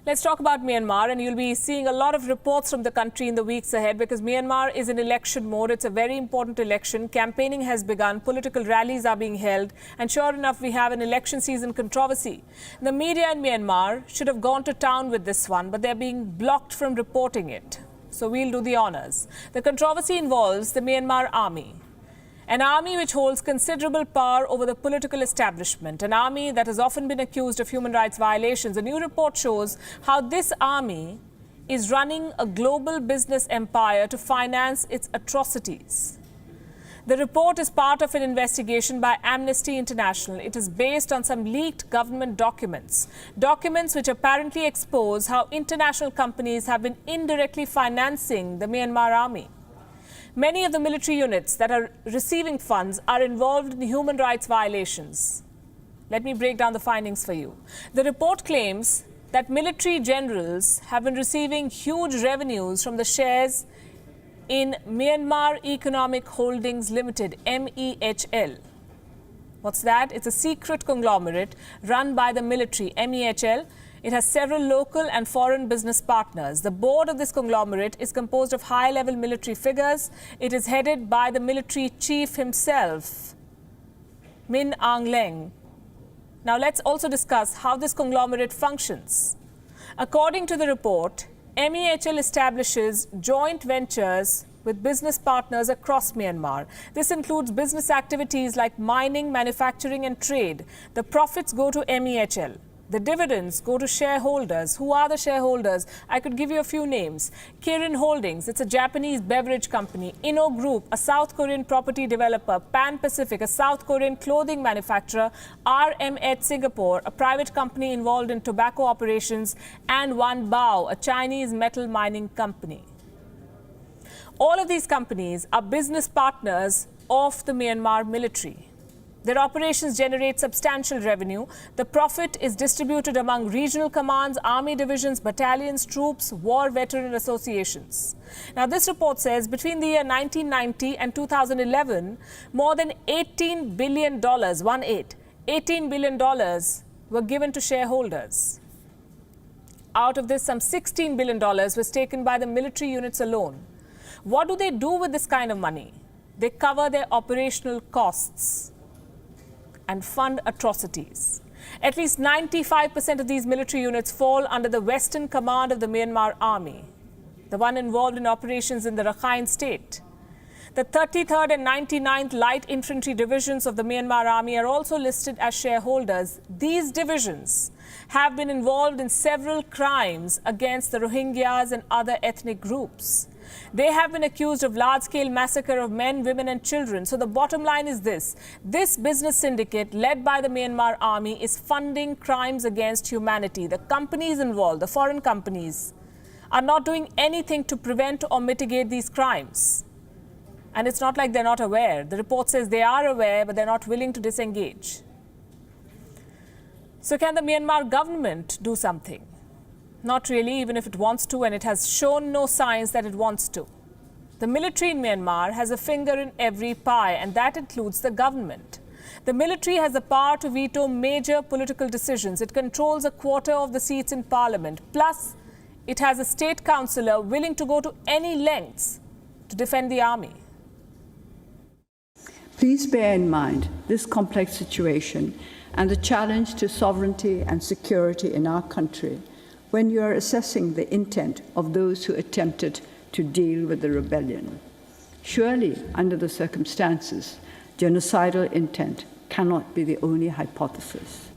Let's talk about Myanmar, and you'll be seeing a lot of reports from the country in the weeks ahead because Myanmar is in election mode. It's a very important election. Campaigning has begun. Political rallies are being held. And sure enough, we have an election season controversy. The media in Myanmar should have gone to town with this one, but they're being blocked from reporting it. So we'll do the honors. The controversy involves the Myanmar Army. An army which holds considerable power over the political establishment, an army that has often been accused of human rights violations. A new report shows how this army is running a global business empire to finance its atrocities. The report is part of an investigation by Amnesty International. It is based on some leaked government documents which apparently expose how international companies have been indirectly financing the Myanmar army. Many of the military units that are receiving funds are involved in human rights violations. Let me break down the findings for you. The report claims that military generals have been receiving huge revenues from the shares in Myanmar Economic Holdings Limited, MEHL. What's that? It's a secret conglomerate run by the military, MEHL. It has several local and foreign business partners. The board of this conglomerate is composed of high-level military figures. It is headed by the military chief himself, Min Aung Hlaing. Now let's also discuss how this conglomerate functions. According to the report, MEHL establishes joint ventures with business partners across Myanmar. This includes business activities like mining, manufacturing and trade. The profits go to MEHL. The dividends go to shareholders. Who are the shareholders? I could give you a few names. Kirin Holdings, it's a Japanese beverage company. Inno Group, a South Korean property developer. Pan Pacific, a South Korean clothing manufacturer. RMH Singapore, a private company involved in tobacco operations. And Wan Bao, a Chinese metal mining company. All of these companies are business partners of the Myanmar military. Their operations generate substantial revenue. The profit is distributed among regional commands, army divisions, battalions, troops, war veteran associations. Now, this report says between the year 1990 and 2011, more than $18 billion, $18 billion were given to shareholders. Out of this, some $16 billion was taken by the military units alone. What do they do with this kind of money? They cover their operational costs and fund atrocities. At least 95% of these military units fall under the Western Command of the Myanmar Army, the one involved in operations in the Rakhine State. The 33rd and 99th Light Infantry Divisions of the Myanmar Army are also listed as shareholders. These divisions have been involved in several crimes against the Rohingyas and other ethnic groups. They have been accused of large-scale massacre of men, women and children. So the bottom line is this. This business syndicate led by the Myanmar Army is funding crimes against humanity. The companies involved, the foreign companies, are not doing anything to prevent or mitigate these crimes. And it's not like they're not aware. The report says they are aware, but they're not willing to disengage. So can the Myanmar government do something? Not really, even if it wants to, and it has shown no signs that it wants to. The military in Myanmar has a finger in every pie, and that includes the government. The military has the power to veto major political decisions. It controls a quarter of the seats in parliament. Plus, it has a state councillor willing to go to any lengths to defend the army. Please bear in mind this complex situation and the challenge to sovereignty and security in our country when you are assessing the intent of those who attempted to deal with the rebellion. Surely, under the circumstances, genocidal intent cannot be the only hypothesis.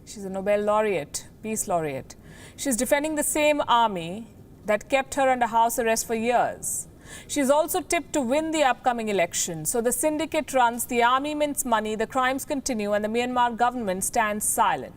She's a Nobel laureate, peace laureate. She's defending the same army that kept her under house arrest for years. She's also tipped to win the upcoming election. So the syndicate runs, the army mints money, the crimes continue, and the Myanmar government stands silent.